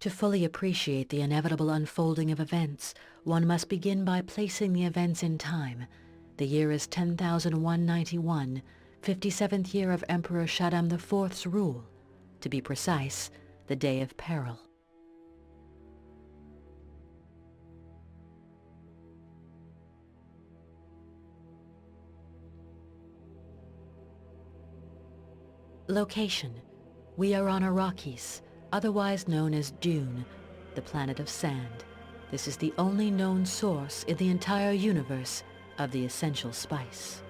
To fully appreciate the inevitable unfolding of events, one must begin by placing the events in time. The year is 10,191, 57th year of Emperor Shaddam IV's rule. To be precise, the Day of Peril. Location. We are on Arrakis, otherwise known as Dune, the planet of sand. This is the only known source in the entire universe of the essential spice.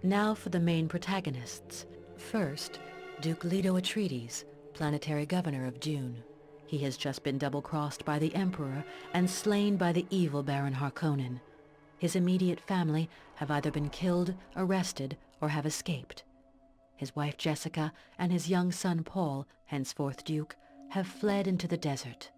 Now for the main protagonists. First, Duke Leto Atreides, planetary governor of Dune. He has just been double-crossed by the Emperor and slain by the evil Baron Harkonnen. His immediate family have either been killed, arrested, or have escaped. His wife Jessica and his young son Paul, henceforth Duke, have fled into the desert.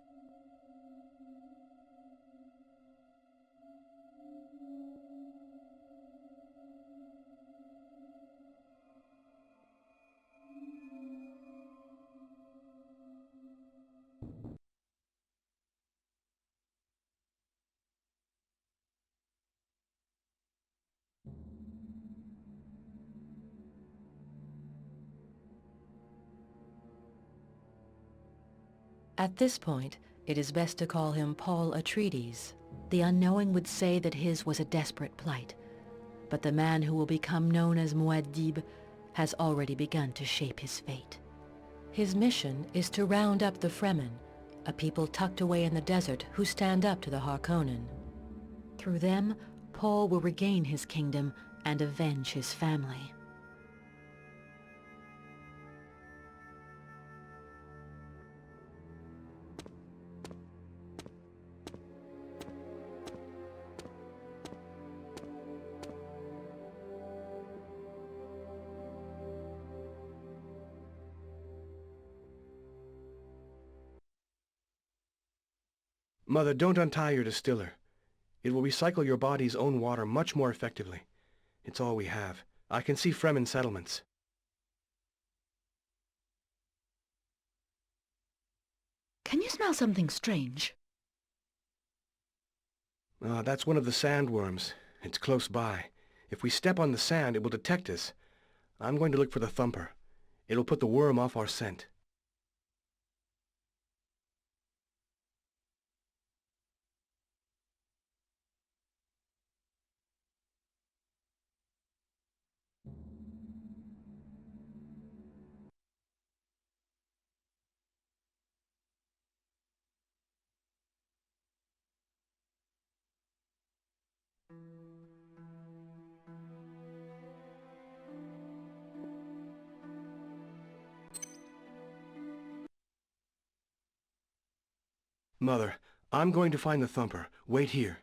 At this point, it is best to call him Paul Atreides. The unknowing would say that his was a desperate plight, but the man who will become known as Muad'Dib has already begun to shape his fate. His mission is to round up the Fremen, a people tucked away in the desert who stand up to the Harkonnen. Through them, Paul will regain his kingdom and avenge his family. Mother, don't untie your distiller. It will recycle your body's own water much more effectively. It's all we have. I can see Fremen settlements. Can you smell something strange? That's one of the sandworms. It's close by. If we step on the sand, it will detect us. I'm going to look for the thumper. It'll put the worm off our scent. Mother, I'm going to find the thumper. Wait here.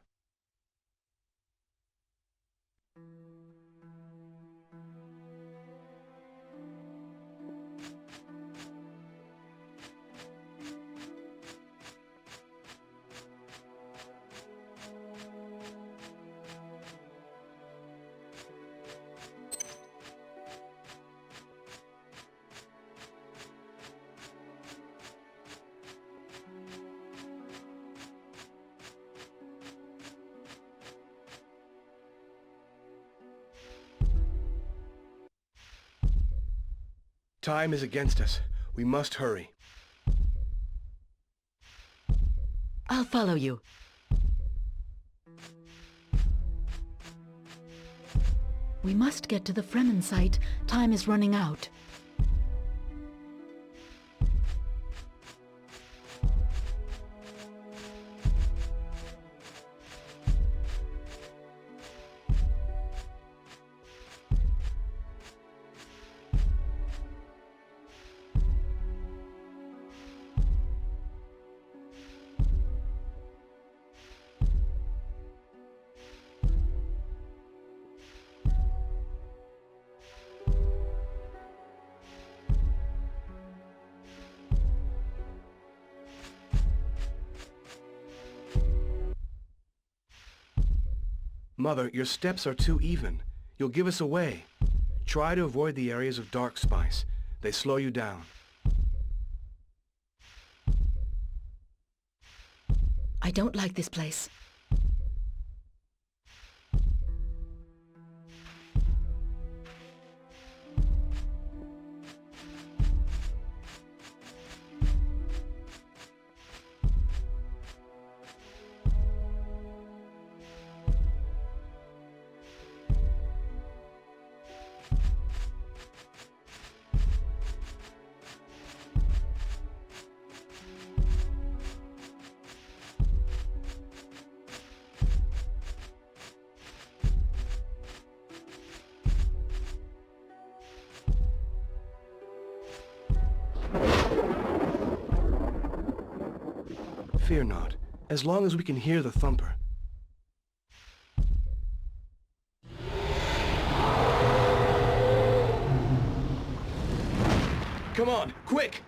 Time is against us. We must hurry. I'll follow you. We must get to the Fremen site. Time is running out. Mother, your steps are too even. You'll give us away. Try to avoid the areas of dark spice. They slow you down. I don't like this place. Fear not, as long as we can hear the thumper. Come on, quick!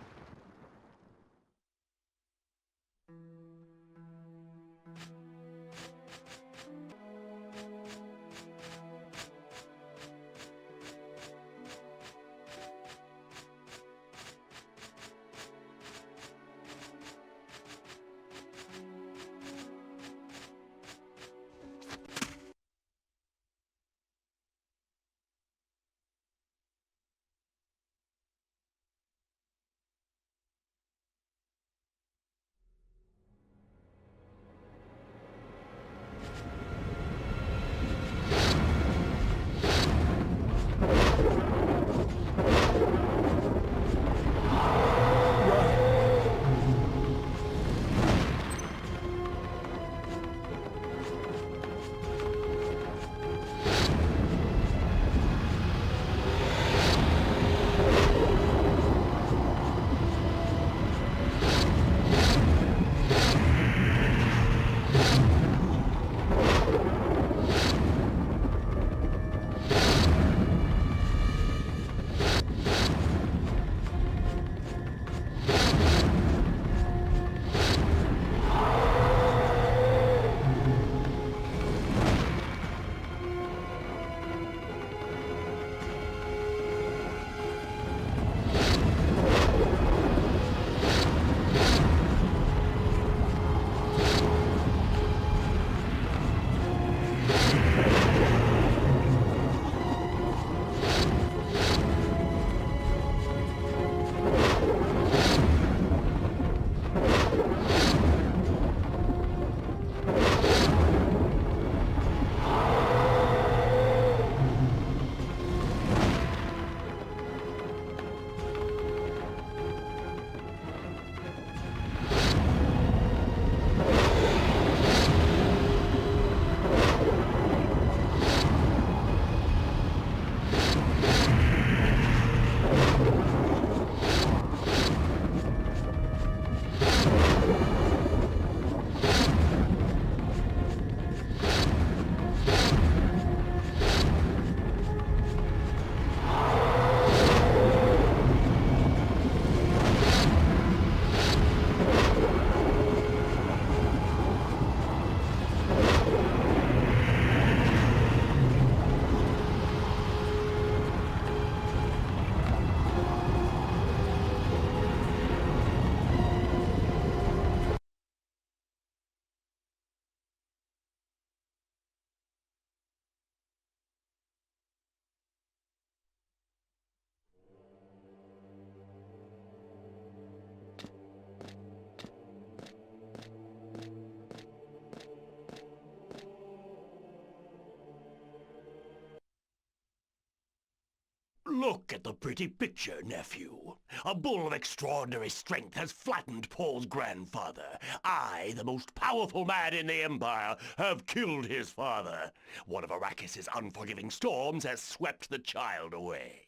Look at the pretty picture, nephew. A bull of extraordinary strength has flattened Paul's grandfather. I, the most powerful man in the Empire, have killed his father. One of Arrakis's unforgiving storms has swept the child away.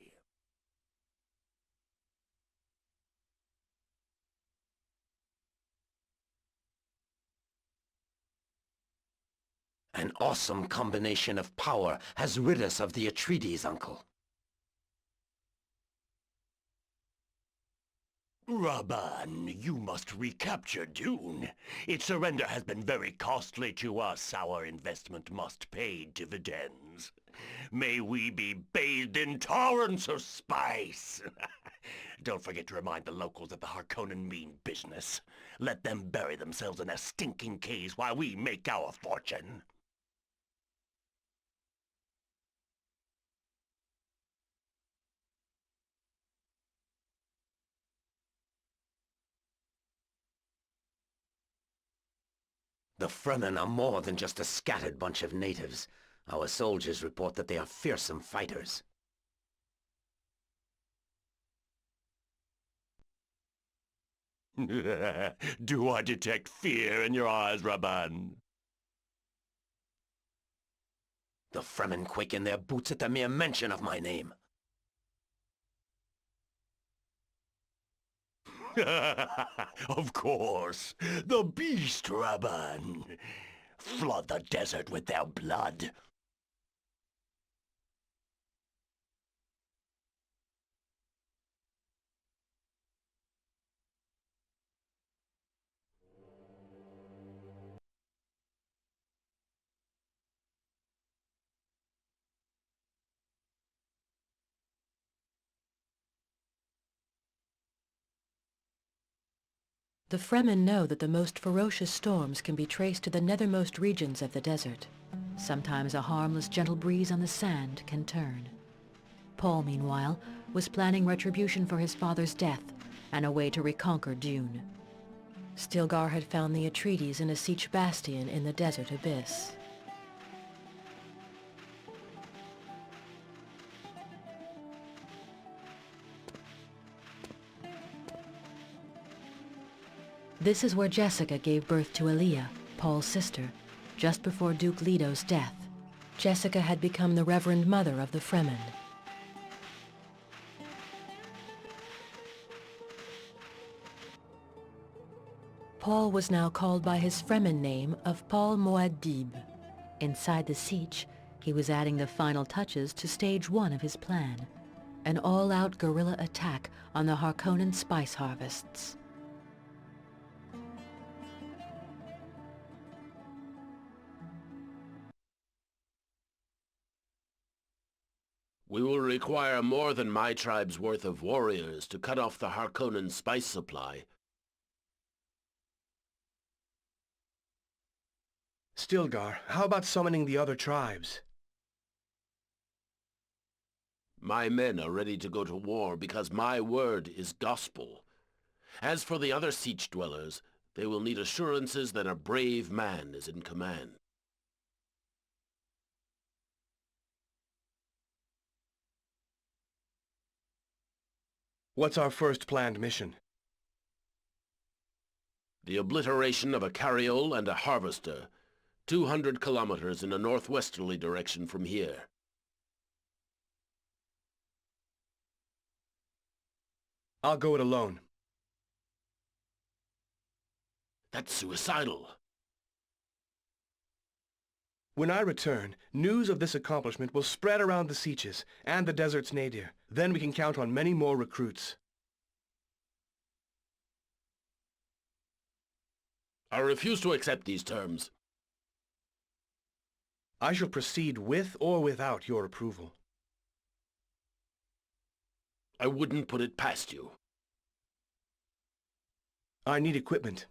An awesome combination of power has rid us of the Atreides, Uncle. Raban, you must recapture Dune. Its surrender has been very costly to us. Our investment must pay dividends. May we be bathed in torrents of spice. Don't forget to remind the locals that the Harkonnen mean business. Let them bury themselves in their stinking caves while we make our fortune. The Fremen are more than just a scattered bunch of natives. Our soldiers report that they are fearsome fighters. Do I detect fear in your eyes, Raban? The Fremen quake in their boots at the mere mention of my name. Of course. The beast, Raban. Flood the desert with their blood. The Fremen know that the most ferocious storms can be traced to the nethermost regions of the desert. Sometimes a harmless gentle breeze on the sand can turn. Paul, meanwhile, was planning retribution for his father's death and a way to reconquer Dune. Stilgar had found the Atreides in a siege bastion in the desert abyss. This is where Jessica gave birth to Elia, Paul's sister, just before Duke Leto's death. Jessica had become the Reverend Mother of the Fremen. Paul was now called by his Fremen name of Paul Muad'Dib. Inside the Siege, he was adding the final touches to Stage 1 of his plan, an all-out guerrilla attack on the Harkonnen spice harvests. We will require more than my tribe's worth of warriors to cut off the Harkonnen spice supply. Stilgar, how about summoning the other tribes? My men are ready to go to war because my word is gospel. As for the other siege dwellers, they will need assurances that a brave man is in command. What's our first planned mission? The obliteration of a carriole and a harvester, 200 kilometers in a northwesterly direction from here. I'll go it alone. That's suicidal. When I return, news of this accomplishment will spread around the Sieges and the desert's nadir. Then we can count on many more recruits. I refuse to accept these terms. I shall proceed with or without your approval. I wouldn't put it past you. I need equipment.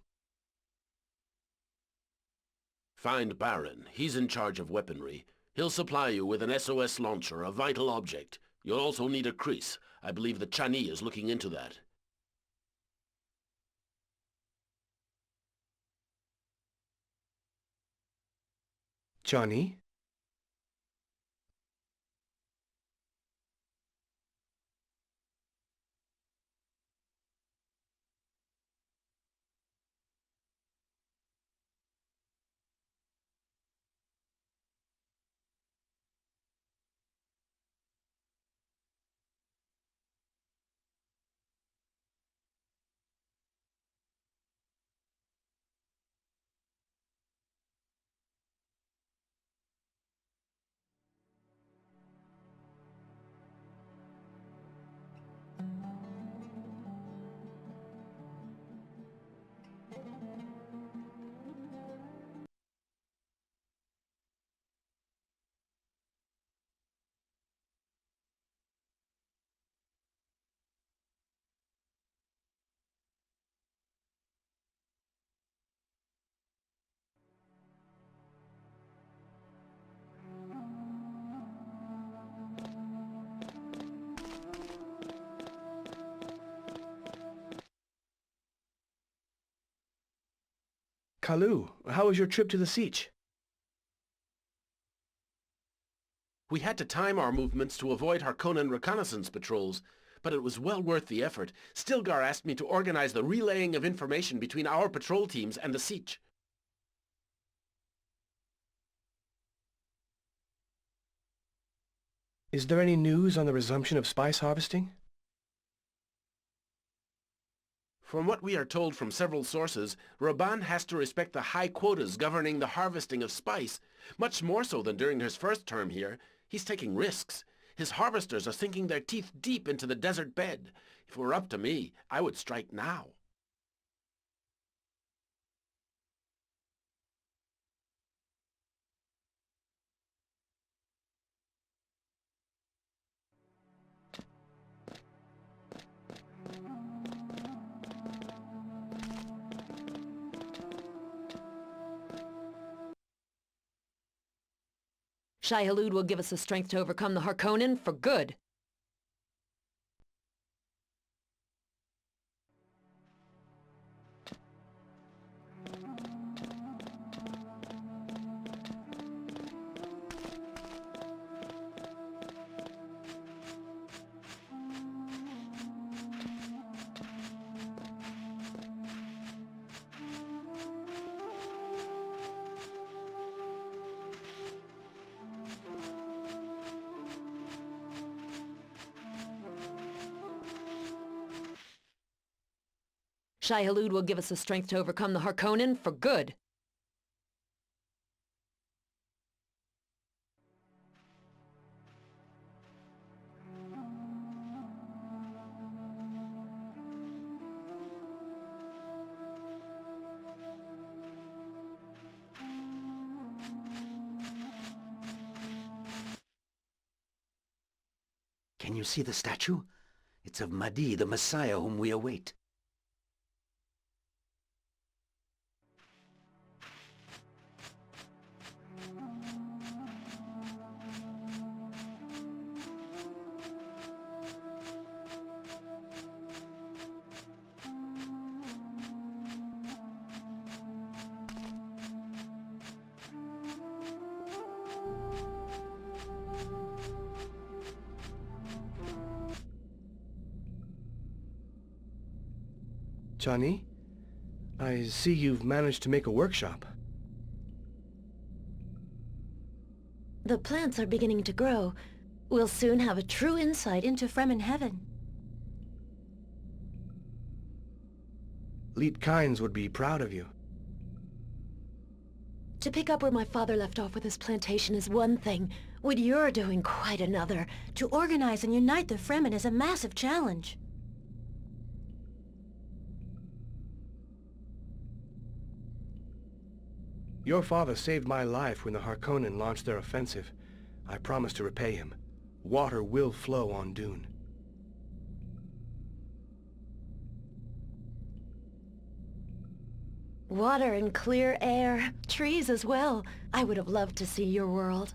Find Baron. He's in charge of weaponry. He'll supply you with an SOS launcher, a vital object. You'll also need a crease. I believe the Chani is looking into that. Chani? Kalu, how was your trip to the Siege? We had to time our movements to avoid Harkonnen reconnaissance patrols, but it was well worth the effort. Stilgar asked me to organize the relaying of information between our patrol teams and the Siege. Is there any news on the resumption of spice harvesting? From what we are told from several sources, Raban has to respect the high quotas governing the harvesting of spice, much more so than during his first term here. He's taking risks. His harvesters are sinking their teeth deep into the desert bed. If it were up to me, I would strike now. Shai-Hulud will give us the strength to overcome the Harkonnen for good. Shai-Hulud will give us the strength to overcome the Harkonnen for good. Can you see the statue? It's of Mahdi, the Messiah whom we await. Chani, I see you've managed to make a workshop. The plants are beginning to grow. We'll soon have a true insight into Fremen heaven. Leet Kynes would be proud of you. To pick up where my father left off with his plantation is one thing. What you're doing, quite another. To organize and unite the Fremen is a massive challenge. Your father saved my life when the Harkonnen launched their offensive. I promise to repay him. Water will flow on Dune. Water and clear air, trees as well. I would have loved to see your world.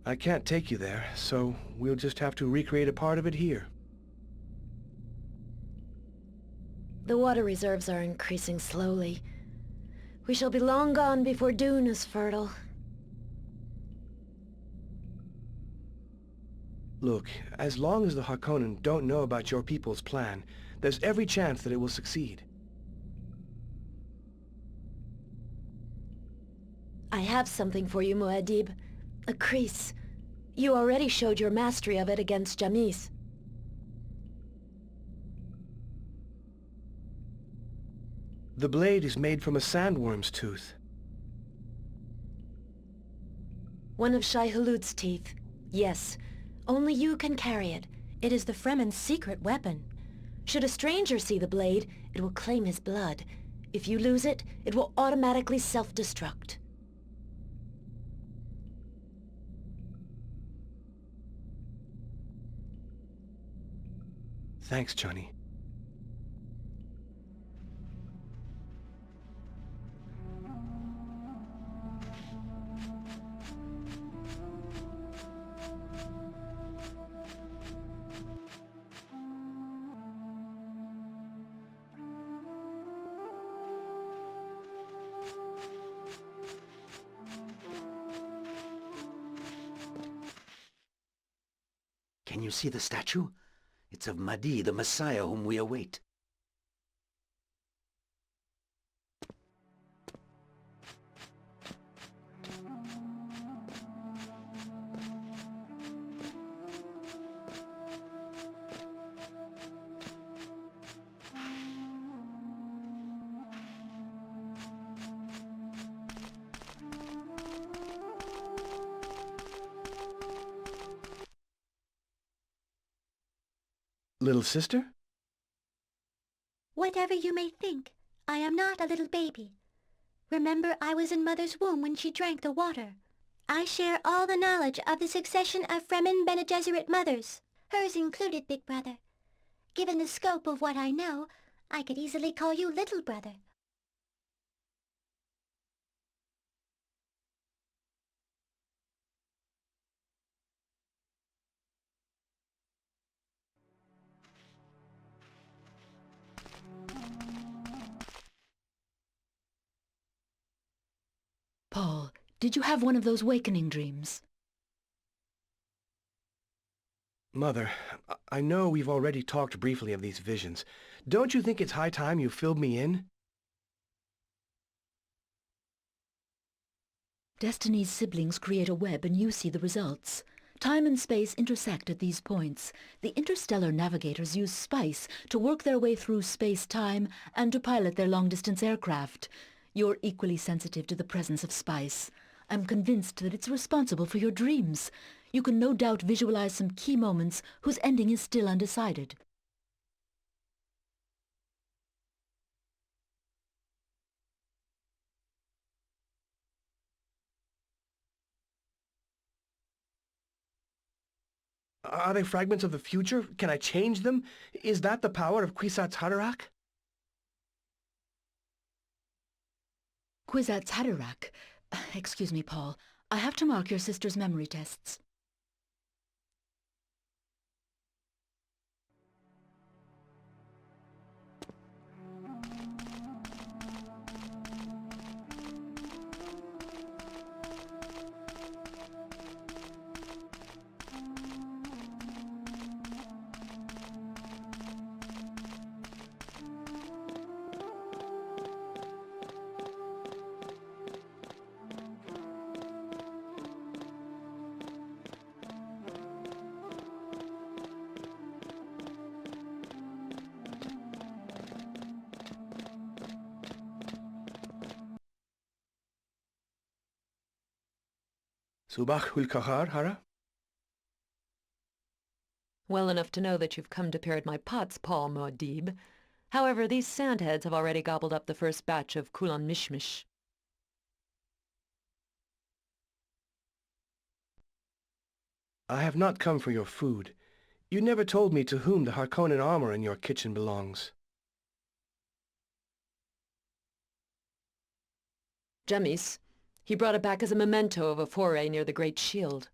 I can't take you there, so we'll just have to recreate a part of it here. The water reserves are increasing slowly. We shall be long gone before Dune is fertile. Look, as long as the Harkonnen don't know about your people's plan, there's every chance that it will succeed. I have something for you, Muad'Dib. A crease. You already showed your mastery of it against Jamis. The blade is made from a sandworm's tooth. One of Shai-Hulud's teeth. Yes, only you can carry it. It is the Fremen's secret weapon. Should a stranger see the blade, it will claim his blood. If you lose it, it will automatically self-destruct. Thanks, Chani. Can you see the statue? It's of Mahdi, the Messiah whom we await. Little sister? Whatever you may think, I am not a little baby. Remember, I was in Mother's womb when she drank the water. I share all the knowledge of the succession of Fremen Bene Gesserit mothers, hers included, Big Brother. Given the scope of what I know, I could easily call you Little Brother. Paul, did you have one of those wakening dreams? Mother, I know we've already talked briefly of these visions. Don't you think it's high time you filled me in? Destiny's siblings create a web and you see the results. Time and space intersect at these points. The interstellar navigators use spice to work their way through space-time and to pilot their long-distance aircraft. You're equally sensitive to the presence of spice. I'm convinced that it's responsible for your dreams. You can no doubt visualize some key moments whose ending is still undecided. Are they fragments of the future? Can I change them? Is that the power of Kwisatz Haderach? Kwisatz Haderach. Excuse me, Paul. I have to mark your sister's memory tests. Subach hul kahar, Hara? Well enough to know that you've come to parrot my pots, Paul Muad'Dib. However, these sandheads have already gobbled up the first batch of Kulan Mishmish. I have not come for your food. You never told me to whom the Harkonnen armor in your kitchen belongs. Jamis. He brought it back as a memento of a foray near the Great Shield.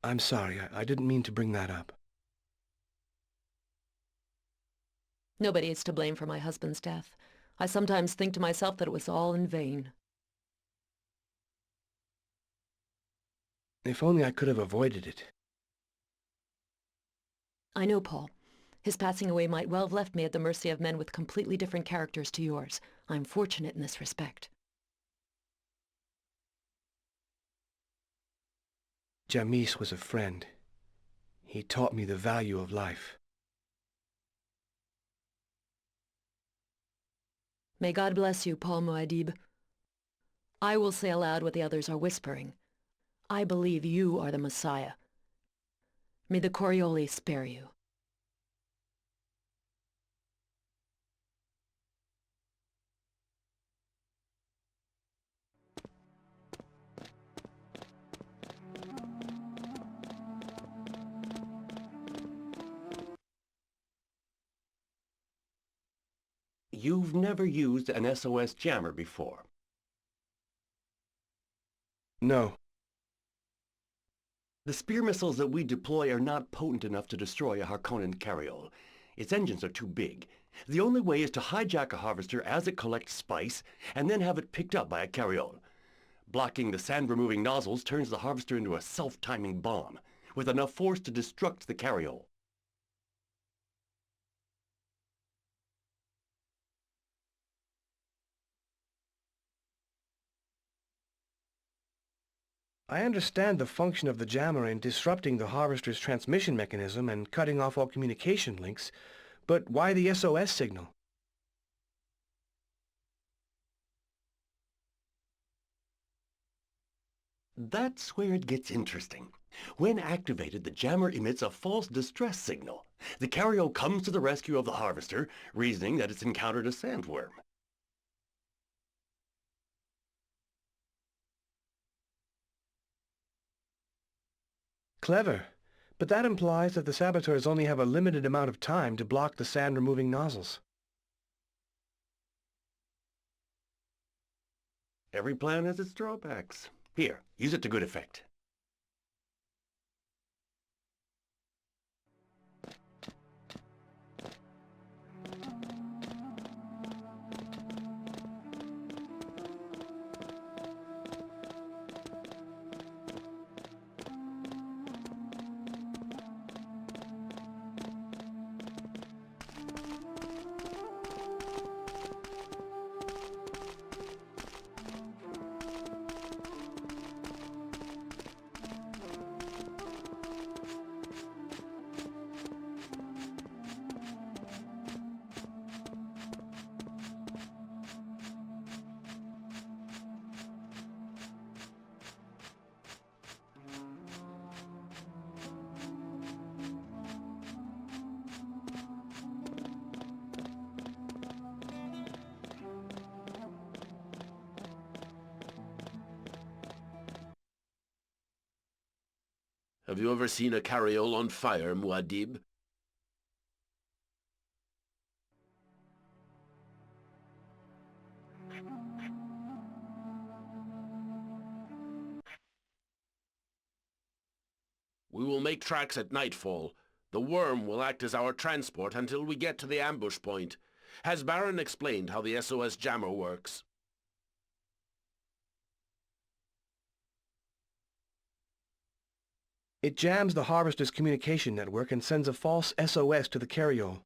I'm sorry, I didn't mean to bring that up. Nobody is to blame for my husband's death. I sometimes think to myself that it was all in vain. If only I could have avoided it. I know, Paul. His passing away might well have left me at the mercy of men with completely different characters to yours. I'm fortunate in this respect. Jamis was a friend. He taught me the value of life. May God bless you, Paul Muad'Dib. I will say aloud what the others are whispering. I believe you are the Messiah. May the Coriolis spare you. You've never used an SOS jammer before. No. The spear missiles that we deploy are not potent enough to destroy a Harkonnen carriole. Its engines are too big. The only way is to hijack a harvester as it collects spice, and then have it picked up by a carriole. Blocking the sand-removing nozzles turns the harvester into a self-timing bomb, with enough force to destruct the carryall. I understand the function of the jammer in disrupting the harvester's transmission mechanism and cutting off all communication links, but why the SOS signal? That's where it gets interesting. When activated, the jammer emits a false distress signal. The carryall comes to the rescue of the harvester, reasoning that it's encountered a sandworm. Clever. But that implies that the saboteurs only have a limited amount of time to block the sand-removing nozzles. Every plan has its drawbacks. Here, use it to good effect. Have you ever seen a carryall on fire, Muad'Dib? We will make tracks at nightfall. The worm will act as our transport until we get to the ambush point. Has Baron explained how the SOS jammer works? It jams the harvester's communication network and sends a false SOS to the carryall.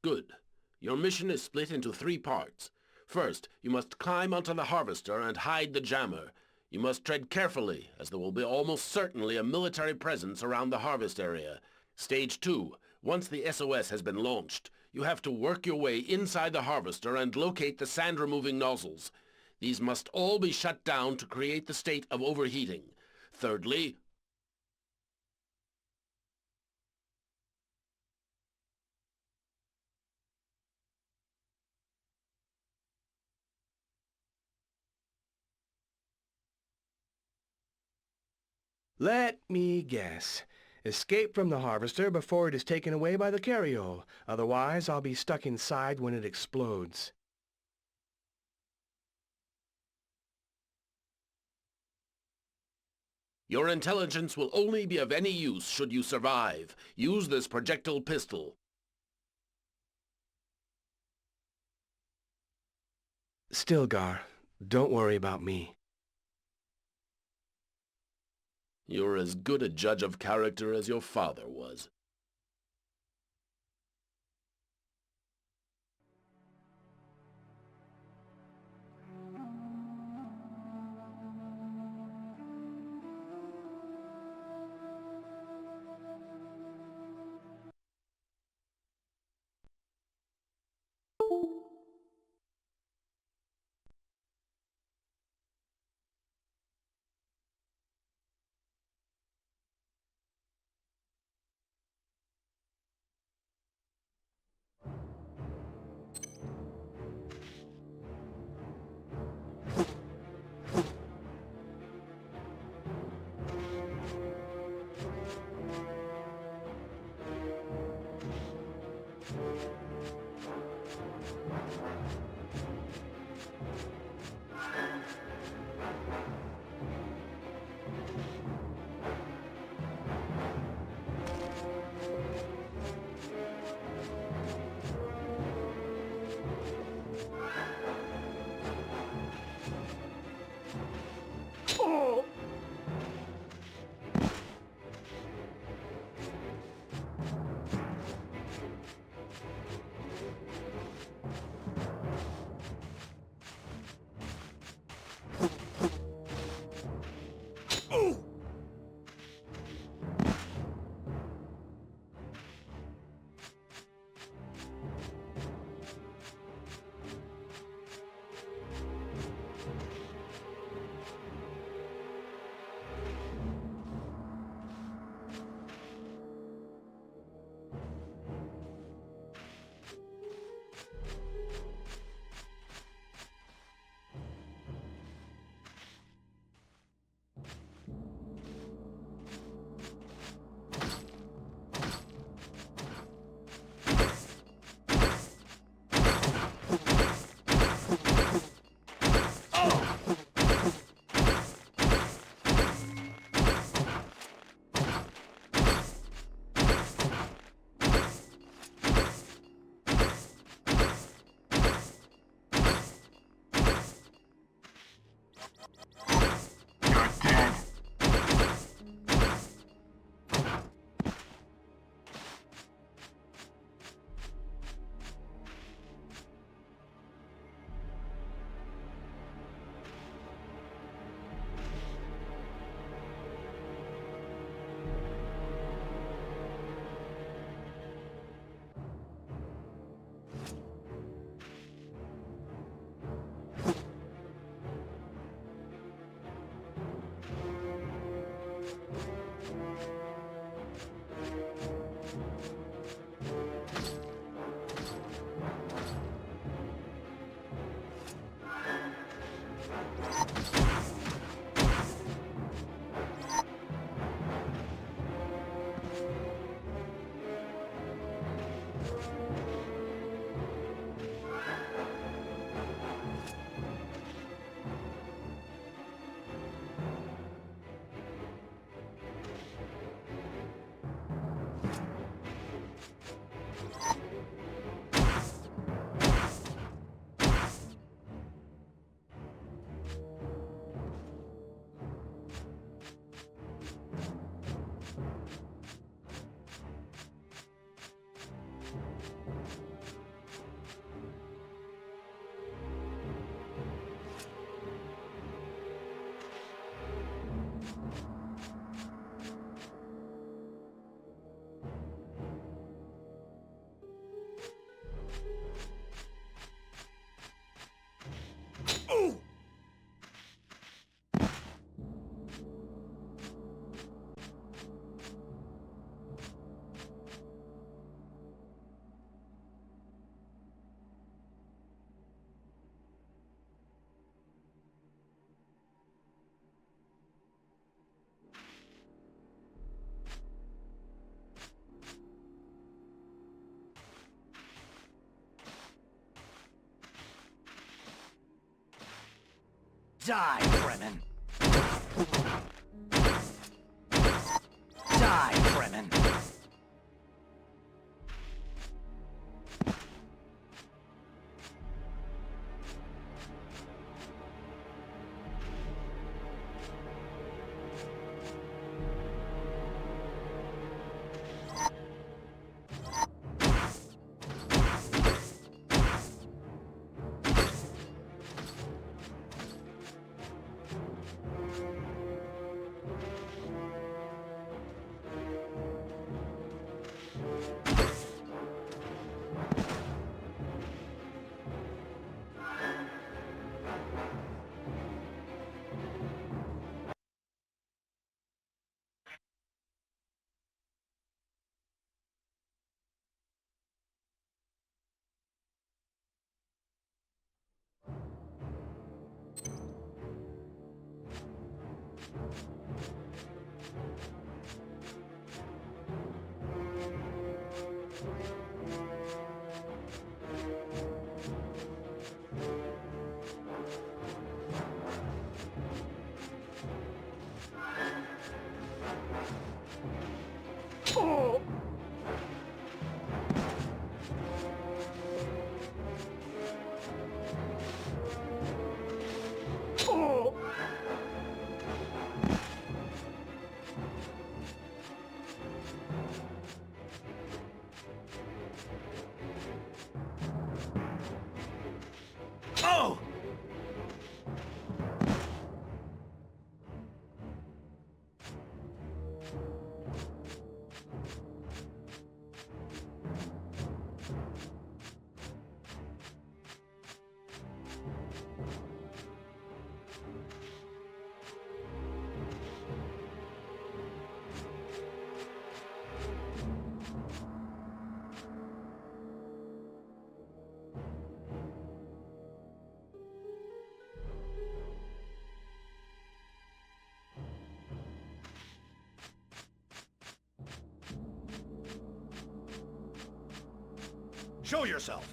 Good. Your mission is split into 3 parts. First, you must climb onto the harvester and hide the jammer. You must tread carefully, as there will be almost certainly a military presence around the harvest area. Stage 2. Once the SOS has been launched, you have to work your way inside the harvester and locate the sand-removing nozzles. These must all be shut down to create the state of overheating. Thirdly, Let me guess. Escape from the harvester before it is taken away by the carryall. Otherwise, I'll be stuck inside when it explodes. your intelligence will only be of any use should you survive. Use this projectile pistol. Stilgar, don't worry about me. You're as good a judge of character as your father was. Die, Fremen! Die, Fremen! Oh! Show yourself!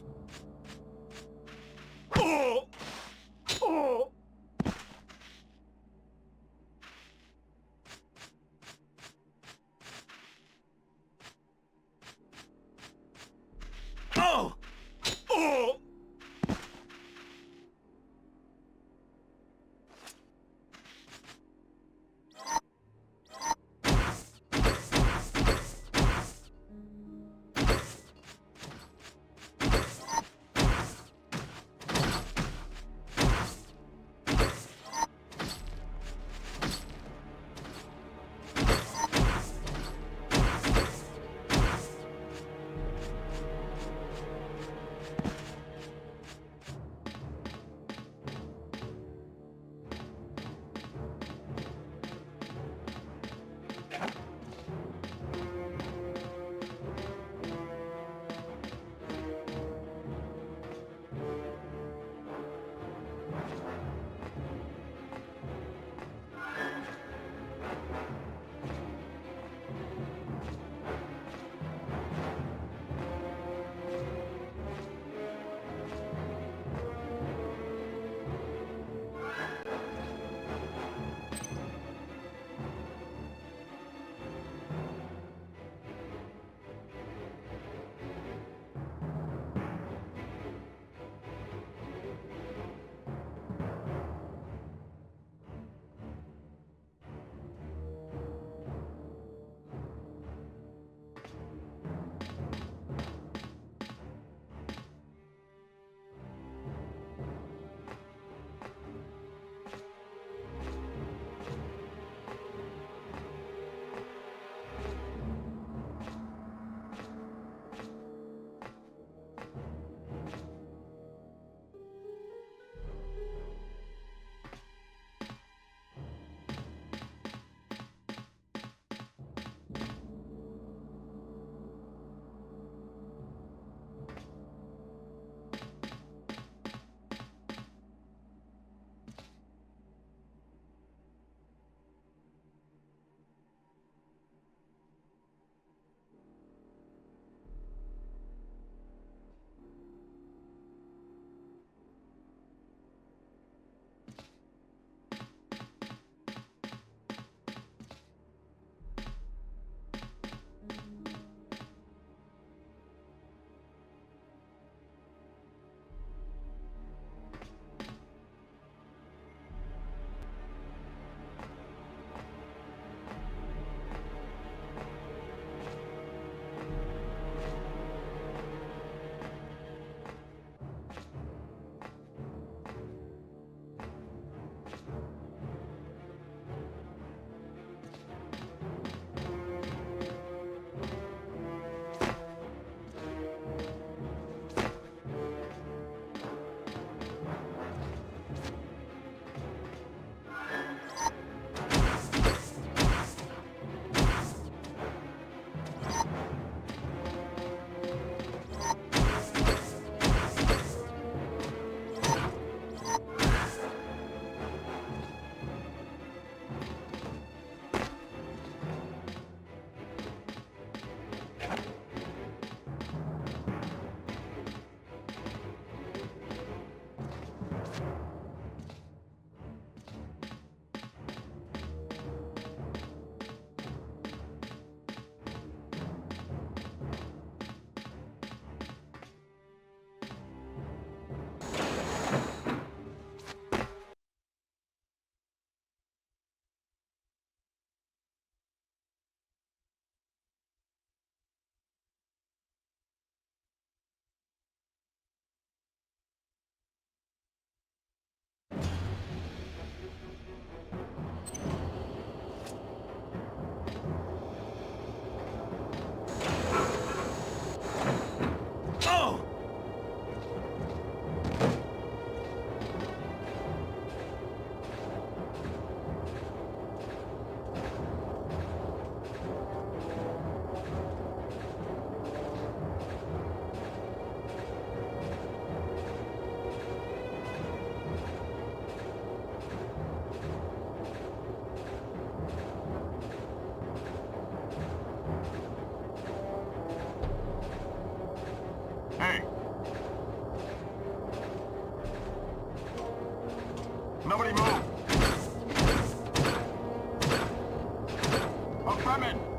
Oh! Oh! Oh! Oh! Fremen!